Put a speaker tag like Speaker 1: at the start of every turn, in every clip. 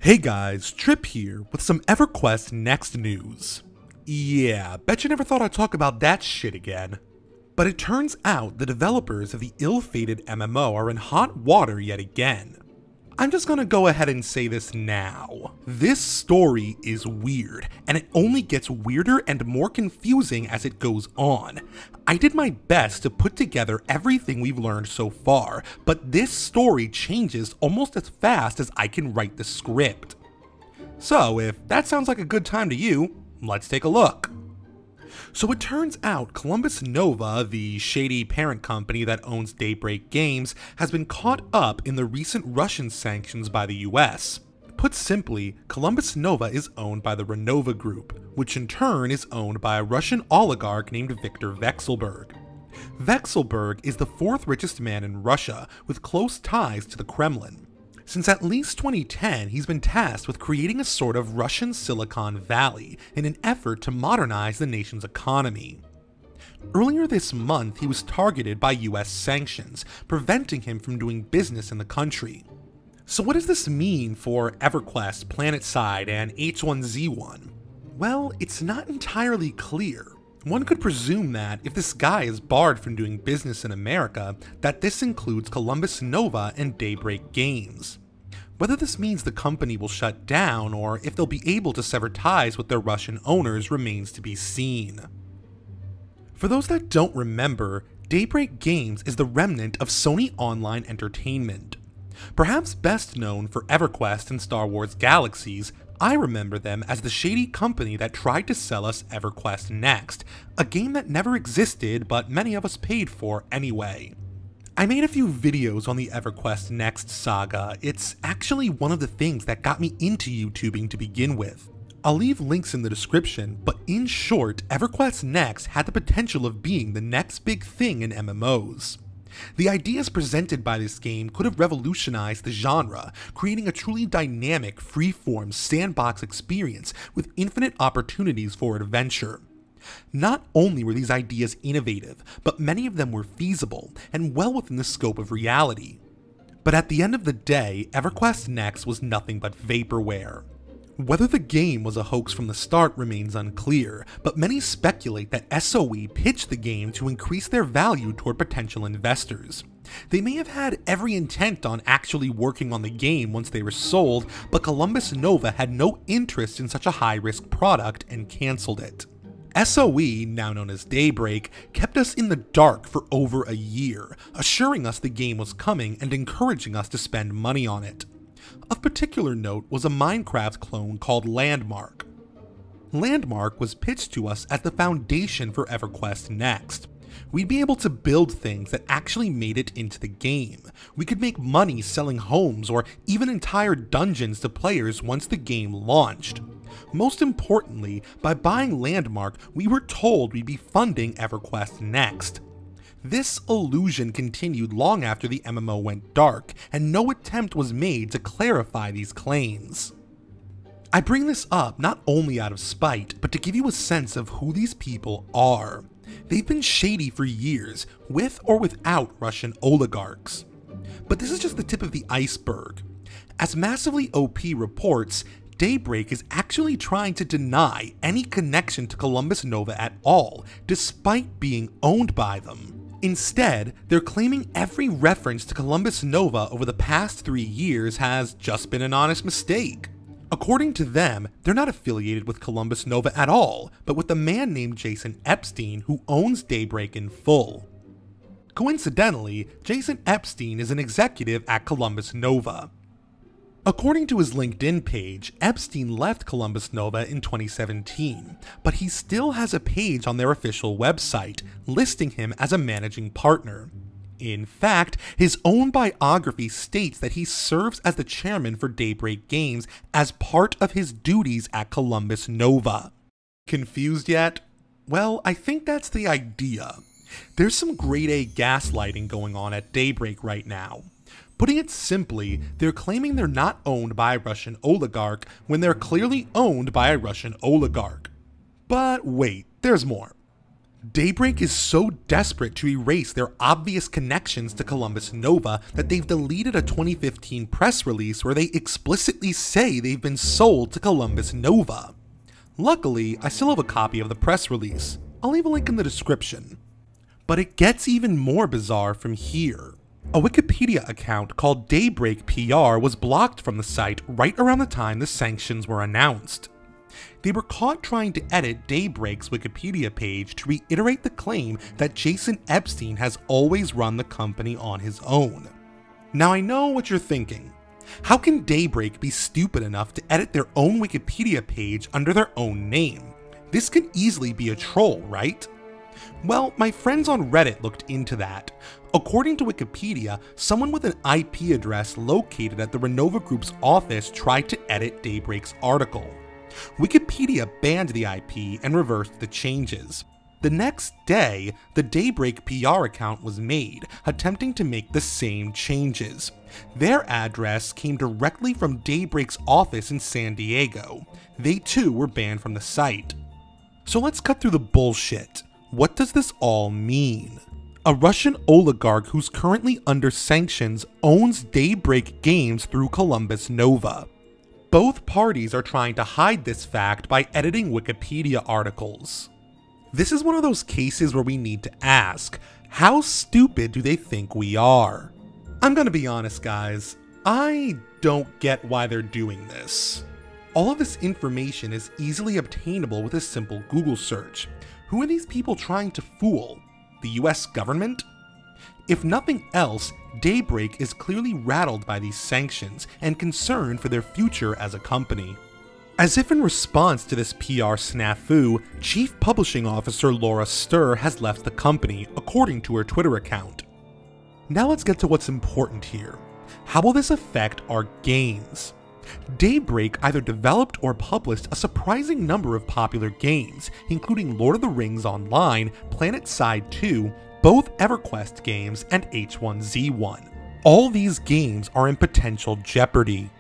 Speaker 1: Hey guys, Trip here with some EverQuest Next news. Yeah, bet you never thought I'd talk about that shit again. But it turns out the developers of the ill-fated MMO are in hot water yet again. I'm just gonna go ahead and say this now. This story is weird, and it only gets weirder and more confusing as it goes on. I did my best to put together everything we've learned so far, but this story changes almost as fast as I can write the script. So if that sounds like a good time to you, let's take a look. So it turns out Columbus Nova, the shady parent company that owns Daybreak Games, has been caught up in the recent Russian sanctions by the US. Put simply, Columbus Nova is owned by the Renova Group, which in turn is owned by a Russian oligarch named Viktor Vekselberg. Vekselberg is the fourth richest man in Russia, with close ties to the Kremlin. Since at least 2010, he's been tasked with creating a sort of Russian Silicon Valley in an effort to modernize the nation's economy. Earlier this month, he was targeted by US sanctions, preventing him from doing business in the country. So what does this mean for EverQuest, PlanetSide, and H1Z1? Well, it's not entirely clear. One could presume that if this guy is barred from doing business in America, that this includes Columbus Nova and Daybreak Games. Whether this means the company will shut down or if they'll be able to sever ties with their Russian owners remains to be seen. For those that don't remember, Daybreak Games is the remnant of Sony Online Entertainment. Perhaps best known for EverQuest and Star Wars Galaxies, I remember them as the shady company that tried to sell us EverQuest Next, a game that never existed but many of us paid for anyway. I made a few videos on the EverQuest Next saga. It's actually one of the things that got me into YouTubing to begin with. I'll leave links in the description, but in short, EverQuest Next had the potential of being the next big thing in MMOs. The ideas presented by this game could have revolutionized the genre, creating a truly dynamic, free-form sandbox experience with infinite opportunities for adventure. Not only were these ideas innovative, but many of them were feasible and well within the scope of reality. But at the end of the day, EverQuest Next was nothing but vaporware. Whether the game was a hoax from the start remains unclear, but many speculate that SOE pitched the game to increase their value toward potential investors. They may have had every intent on actually working on the game once they were sold, but Columbus Nova had no interest in such a high-risk product and cancelled it. SOE, now known as Daybreak, kept us in the dark for over a year, assuring us the game was coming and encouraging us to spend money on it. Of particular note was a Minecraft clone called Landmark. Landmark was pitched to us as the foundation for EverQuest Next. We'd be able to build things that actually made it into the game. We could make money selling homes or even entire dungeons to players once the game launched. Most importantly, by buying Landmark, we were told we'd be funding EverQuest Next. This illusion continued long after the MMO went dark, and no attempt was made to clarify these claims. I bring this up not only out of spite, but to give you a sense of who these people are. They've been shady for years, with or without Russian oligarchs. But this is just the tip of the iceberg. As Massively OP reports, Daybreak is actually trying to deny any connection to Columbus Nova at all, despite being owned by them. Instead, they're claiming every reference to Columbus Nova over the past 3 years has just been an honest mistake. According to them, they're not affiliated with Columbus Nova at all, but with a man named Jason Epstein who owns Daybreak in full. Coincidentally, Jason Epstein is an executive at Columbus Nova. According to his LinkedIn page, Epstein left Columbus Nova in 2017, but he still has a page on their official website, listing him as a managing partner. In fact, his own biography states that he serves as the chairman for Daybreak Games as part of his duties at Columbus Nova. Confused yet? Well, I think that's the idea. There's some grade A gaslighting going on at Daybreak right now. Putting it simply, they're claiming they're not owned by a Russian oligarch when they're clearly owned by a Russian oligarch. But wait, there's more. Daybreak is so desperate to erase their obvious connections to Columbus Nova that they've deleted a 2015 press release where they explicitly say they've been sold to Columbus Nova. Luckily, I still have a copy of the press release. I'll leave a link in the description. But it gets even more bizarre from here. A Wikipedia account called Daybreak PR was blocked from the site right around the time the sanctions were announced. They were caught trying to edit Daybreak's Wikipedia page to reiterate the claim that Jason Epstein has always run the company on his own. Now I know what you're thinking. How can Daybreak be stupid enough to edit their own Wikipedia page under their own name? This could easily be a troll, right? Well, my friends on Reddit looked into that. According to Wikipedia, someone with an IP address located at the Renova Group's office tried to edit Daybreak's article. Wikipedia banned the IP and reversed the changes. The next day, the Daybreak PR account was made, attempting to make the same changes. Their address came directly from Daybreak's office in San Diego. They too were banned from the site. So let's cut through the bullshit. What does this all mean? A Russian oligarch who's currently under sanctions owns Daybreak Games through Columbus Nova. Both parties are trying to hide this fact by editing Wikipedia articles. This is one of those cases where we need to ask, how stupid do they think we are? I'm gonna be honest guys, I don't get why they're doing this. All of this information is easily obtainable with a simple Google search. Who are these people trying to fool? The US government? If nothing else, Daybreak is clearly rattled by these sanctions and concerned for their future as a company. As if in response to this PR snafu, Chief Publishing Officer Laura Sturr has left the company, according to her Twitter account. Now let's get to what's important here. How will this affect our games? Daybreak either developed or published a surprising number of popular games, including Lord of the Rings Online, PlanetSide 2, both EverQuest games, and H1Z1. All these games are in potential jeopardy.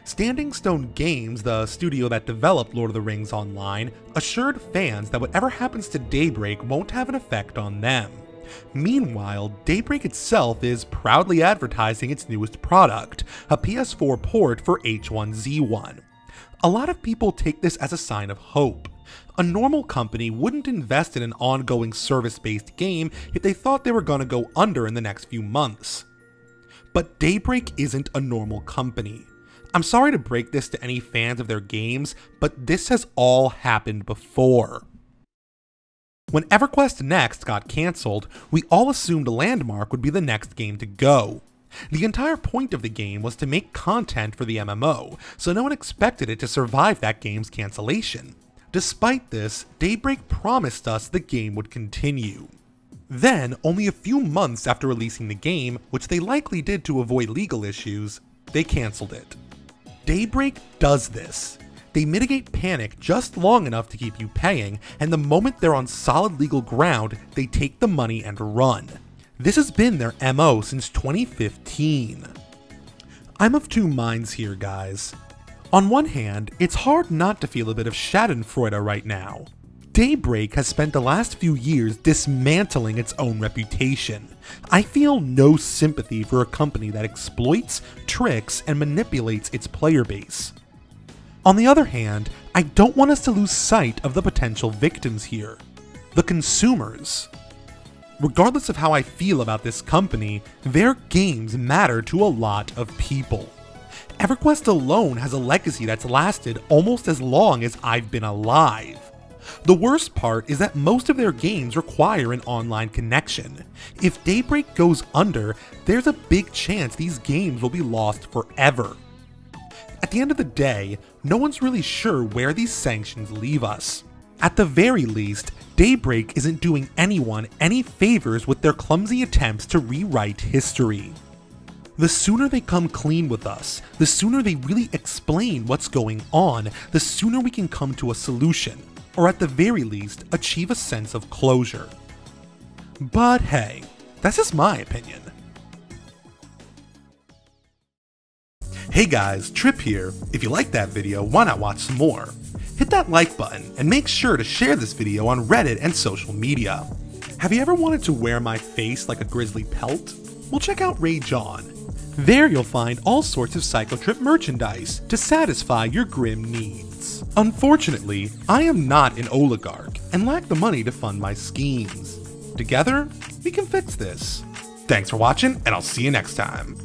Speaker 1: Standing Stone Games, the studio that developed Lord of the Rings Online, assured fans that whatever happens to Daybreak won't have an effect on them. Meanwhile, Daybreak itself is proudly advertising its newest product, a PS4 port for H1Z1. A lot of people take this as a sign of hope. A normal company wouldn't invest in an ongoing service-based game if they thought they were gonna go under in the next few months. But Daybreak isn't a normal company. I'm sorry to break this to any fans of their games, but this has all happened before. When EverQuest Next got cancelled, we all assumed Landmark would be the next game to go. The entire point of the game was to make content for the MMO, so no one expected it to survive that game's cancellation. Despite this, Daybreak promised us the game would continue. Then, only a few months after releasing the game, which they likely did to avoid legal issues, they cancelled it. Daybreak does this. They mitigate panic just long enough to keep you paying, and the moment they're on solid legal ground, they take the money and run. This has been their MO since 2015. I'm of two minds here, guys. On one hand, it's hard not to feel a bit of Schadenfreude right now. Daybreak has spent the last few years dismantling its own reputation. I feel no sympathy for a company that exploits, tricks, and manipulates its player base. On the other hand, I don't want us to lose sight of the potential victims here, the consumers. Regardless of how I feel about this company, their games matter to a lot of people. EverQuest alone has a legacy that's lasted almost as long as I've been alive. The worst part is that most of their games require an online connection. If Daybreak goes under, there's a big chance these games will be lost forever. At the end of the day, no one's really sure where these sanctions leave us. At the very least, Daybreak isn't doing anyone any favors with their clumsy attempts to rewrite history. The sooner they come clean with us, the sooner they really explain what's going on, the sooner we can come to a solution, or at the very least, achieve a sense of closure. But hey, that's just my opinion. Hey guys, Trip here. If you liked that video, why not watch some more? Hit hit that like button and make sure to share this video on Reddit and social media. Have you ever wanted to wear my face like a grizzly pelt? Well, check out Rage On. There you'll find all sorts of psychotrip merchandise to satisfy your grim needs. Unfortunately, I am not an oligarch and lack the money to fund my schemes. Together, we can fix this. Thanks for watching, and I'll see you next time.